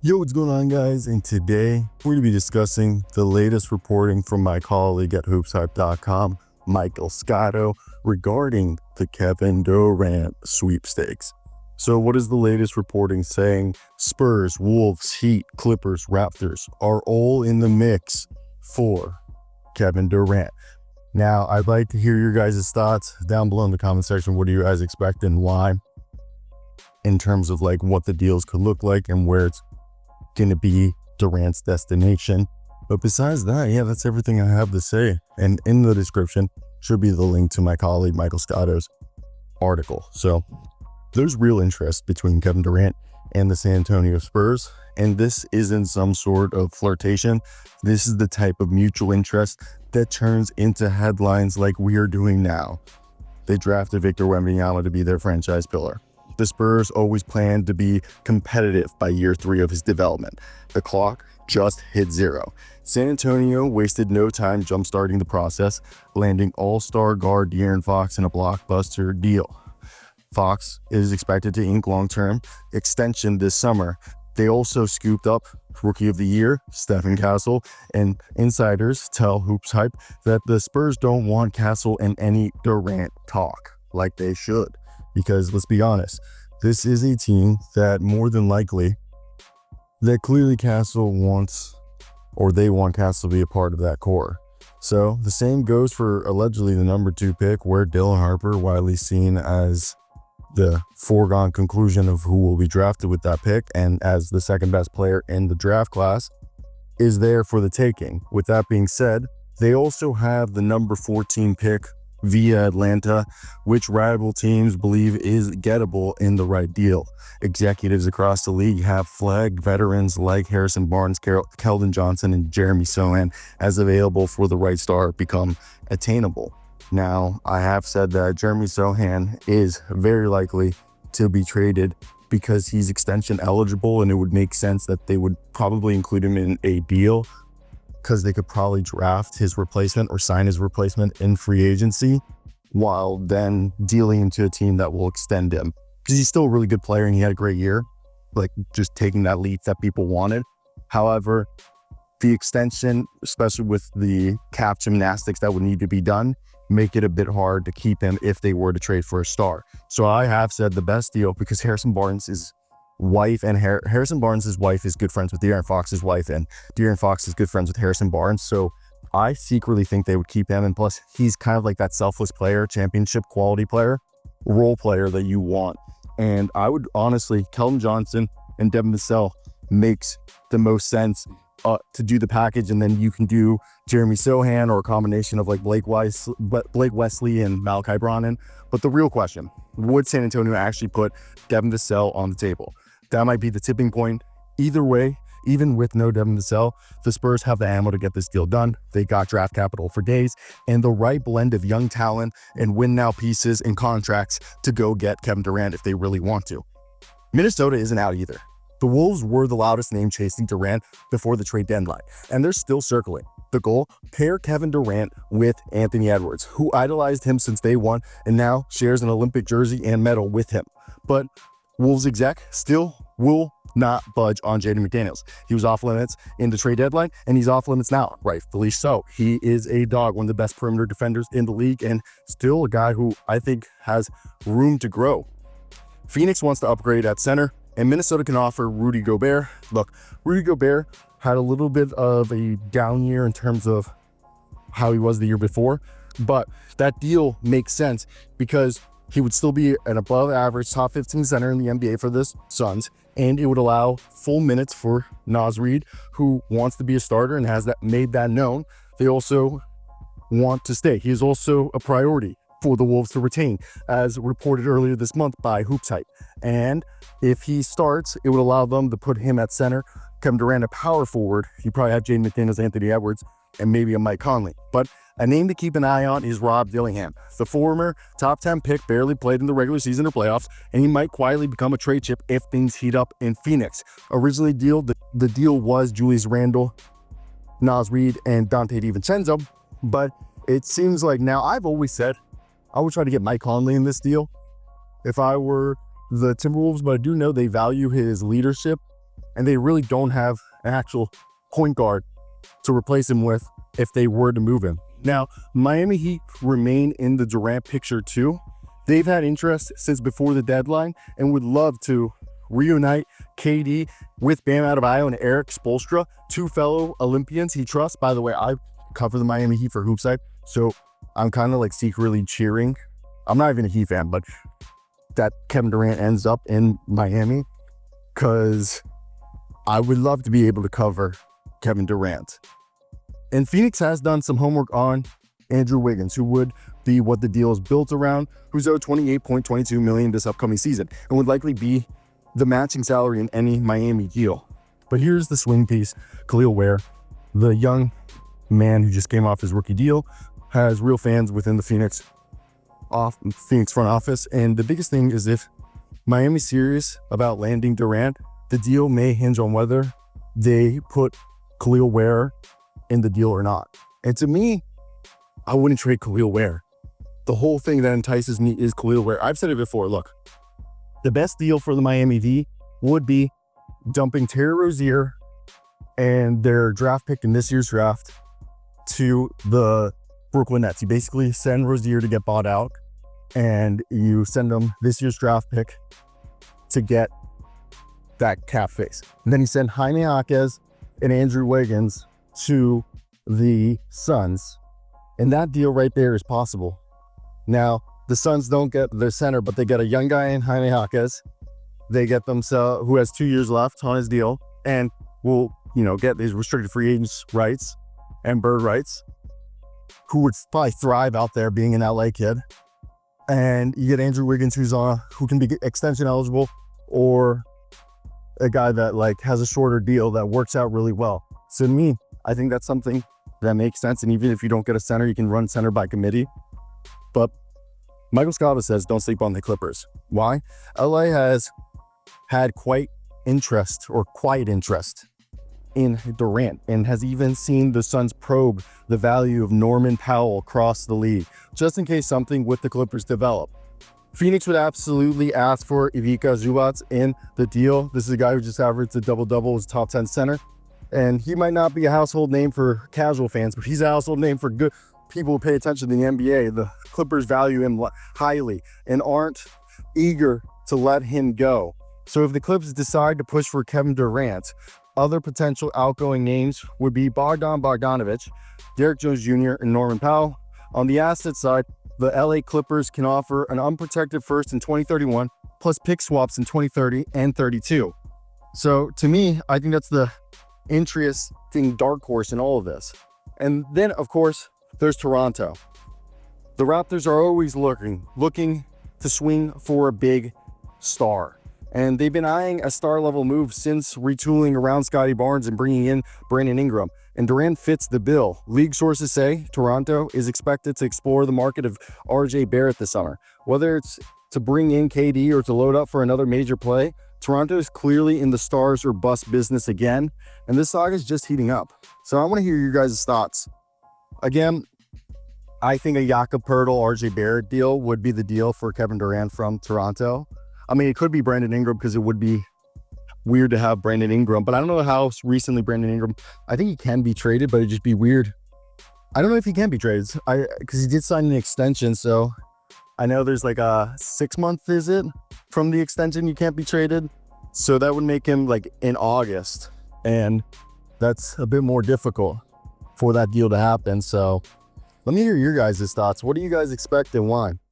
Yo, what's going on, guys? And today we're going to be discussing the latest reporting from my colleague at HoopsHype.com, Michael Scotto, regarding the Kevin Durant sweepstakes. So what is the latest reporting saying? Spurs, Wolves, Heat, Clippers, Raptors are all in the mix for Kevin Durant. Now, I'd like to hear your guys' thoughts down below in the comment section. What do you guys expect and why, in terms of like what the deals could look like and where it's going to be Durant's destination? But besides that, yeah, that's everything I have to say. And in the description should be the link to my colleague Michael Scotto's article. So there's real interest between Kevin Durant and the San Antonio Spurs, and this isn't some sort of flirtation. This is the type of mutual interest that turns into headlines like we are doing now. They drafted Victor Wembanyama to be their franchise pillar. The Spurs always planned to be competitive by year 3 of his development. The clock just hit 0. San Antonio wasted no time jumpstarting the process, landing all-star guard De'Aaron Fox in a blockbuster deal. Fox is expected to ink long-term extension this summer. They also scooped up Rookie of the Year, Stephon Castle, and insiders tell HoopsHype that the Spurs don't want Castle in any Durant talk like they should. Because let's be honest, this is a team that more than likely, that clearly Castle wants, or they want Castle to be a part of that core. So the same goes for allegedly the number 2 pick, where Dylan Harper, widely seen as the foregone conclusion of who will be drafted with that pick and as the second best player in the draft class, is there for the taking. With that being said, they also have the number 14 pick via Atlanta, which rival teams believe is gettable in the right deal. Executives across the league have flagged veterans like Harrison Barnes, Keldon Johnson, and Jeremy Sohan as available for the right star become attainable. Now, I have said that Jeremy Sohan is very likely to be traded because he's extension eligible, and it would make sense that they would probably include him in a deal because they could probably draft his replacement or sign his replacement in free agency while then dealing into a team that will extend him. Because he's still a really good player and he had a great year, like just taking that leap that people wanted. However, the extension, especially with the cap gymnastics that would need to be done, make it a bit hard to keep him if they were to trade for a star. So I have said the best deal, because Harrison Barnes' wife and Harrison Barnes' wife is good friends with De'Aaron Fox's wife, and De'Aaron Fox is good friends with Harrison Barnes. So I secretly think they would keep him, and plus he's kind of like that selfless player, championship quality player, role player that you want. And I would honestly, Keldon Johnson and Devin Vassell makes the most sense to do the package, and then you can do Jeremy Sohan or a combination of like Blake Wesley and Malachi Brannan. But the real question, would San Antonio actually put Devin Vassell on the table? That might be the tipping point. Either way, even with no Devin Vassell, the Spurs have the ammo to get this deal done. They got draft capital for days and the right blend of young talent and win now pieces and contracts to go get Kevin Durant if they really want to. Minnesota isn't out either. The Wolves were the loudest name chasing Durant before the trade deadline, and they're still circling. The goal, pair Kevin Durant with Anthony Edwards, who idolized him since day one and now shares an Olympic jersey and medal with him. But Wolves exec still will not budge on Jaden McDaniels. He was off limits in the trade deadline, and he's off limits now, rightfully so. He is a dog, one of the best perimeter defenders in the league, and still a guy who I think has room to grow. Phoenix wants to upgrade at center, and Minnesota can offer Rudy Gobert. Look, Rudy Gobert had a little bit of a down year in terms of how he was the year before, but that deal makes sense because he would still be an above average top 15 center in the NBA for the Suns, and it would allow full minutes for Naz Reid, who wants to be a starter and has made that known. They also want to stay. He is also a priority for the Wolves to retain, as reported earlier this month by HoopsHype. And if he starts, it would allow them to put him at center, Kevin Durant at power forward. You probably have Jaden McDaniels, Anthony Edwards, and maybe a Mike Conley. But a name to keep an eye on is Rob Dillingham. The former top 10 pick barely played in the regular season or playoffs, and he might quietly become a trade chip if things heat up in Phoenix. Originally, the deal was Julius Randle, Naz Reid, and Dante DiVincenzo, but it seems like now, I've always said I would try to get Mike Conley in this deal if I were the Timberwolves, but I do know they value his leadership and they really don't have an actual point guard to replace him with if they were to move him. Now, Miami Heat remain in the Durant picture too. They've had interest since before the deadline and would love to reunite KD with Bam Adebayo and Eric Spoelstra, two fellow Olympians he trusts. By the way, I cover the Miami Heat for HoopsHype, so I'm kind of like secretly cheering. I'm not even a Heat fan, but that Kevin Durant ends up in Miami, because I would love to be able to cover Kevin Durant. And Phoenix has done some homework on Andrew Wiggins, who would be what the deal is built around, who's owed $28.22 million this upcoming season and would likely be the matching salary in any Miami deal. But here's the swing piece. Kel'el Ware, the young man who just came off his rookie deal, has real fans within the Phoenix front office. And the biggest thing is, if Miami's serious about landing Durant, the deal may hinge on whether they put Kel'el Ware in the deal or not. And to me, I wouldn't trade Kel'el Ware. The whole thing that entices me is Kel'el Ware. I've said it before. Look, the best deal for the Miami Heat would be dumping Terry Rozier and their draft pick in this year's draft to the Brooklyn Nets. You basically send Rozier to get bought out, and you send them this year's draft pick to get that cap face. And then you send Jaime Jaquez and Andrew Wiggins to the Suns. And that deal right there is possible. Now, the Suns don't get their center, but they get a young guy in Jaime Jaquez. They get themselves, who has 2 years left on his deal, and will, get his restricted free agents rights and bird rights, who would probably thrive out there being an LA kid. And you get Andrew Wiggins, who can be extension eligible, or a guy that has a shorter deal that works out really well. So to me, I think that's something that makes sense. And even if you don't get a center, you can run center by committee. But Michael Scotto says don't sleep on the Clippers. Why? LA has had quiet interest in Durant, and has even seen the Suns probe the value of Norman Powell across the league, just in case something with the Clippers develop. Phoenix would absolutely ask for Ivica Zubac in the deal. This is a guy who just averaged a double-double as top 10 center. And he might not be a household name for casual fans, but he's a household name for good people who pay attention to the NBA. The Clippers value him highly and aren't eager to let him go. So if the Clippers decide to push for Kevin Durant, other potential outgoing names would be Bogdanovic, Derrick Jones Jr., and Norman Powell. On the asset side, the LA Clippers can offer an unprotected first in 2031, plus pick swaps in 2030 and 32. So to me, I think that's the interesting dark horse in all of this. And then, of course, there's Toronto. The Raptors are always looking to swing for a big star. And they've been eyeing a star-level move since retooling around Scotty Barnes and bringing in Brandon Ingram. And Durant fits the bill. League sources say Toronto is expected to explore the market of RJ Barrett this summer. Whether it's to bring in KD or to load up for another major play, Toronto is clearly in the stars or bust business again. And this saga is just heating up. So I want to hear your guys' thoughts. Again, I think a Jakob Poeltl, RJ Barrett deal would be the deal for Kevin Durant from Toronto. I mean, it could be Brandon Ingram, because it would be weird to have Brandon Ingram, but I don't know how recently Brandon Ingram, I think he can be traded, but it'd just be weird. I don't know if he can be traded, because he did sign an extension, so I know there's like a 6-month, is it, from the extension you can't be traded. So that would make him in August, and that's a bit more difficult for that deal to happen. So let me hear your guys' thoughts. What do you guys expect and why?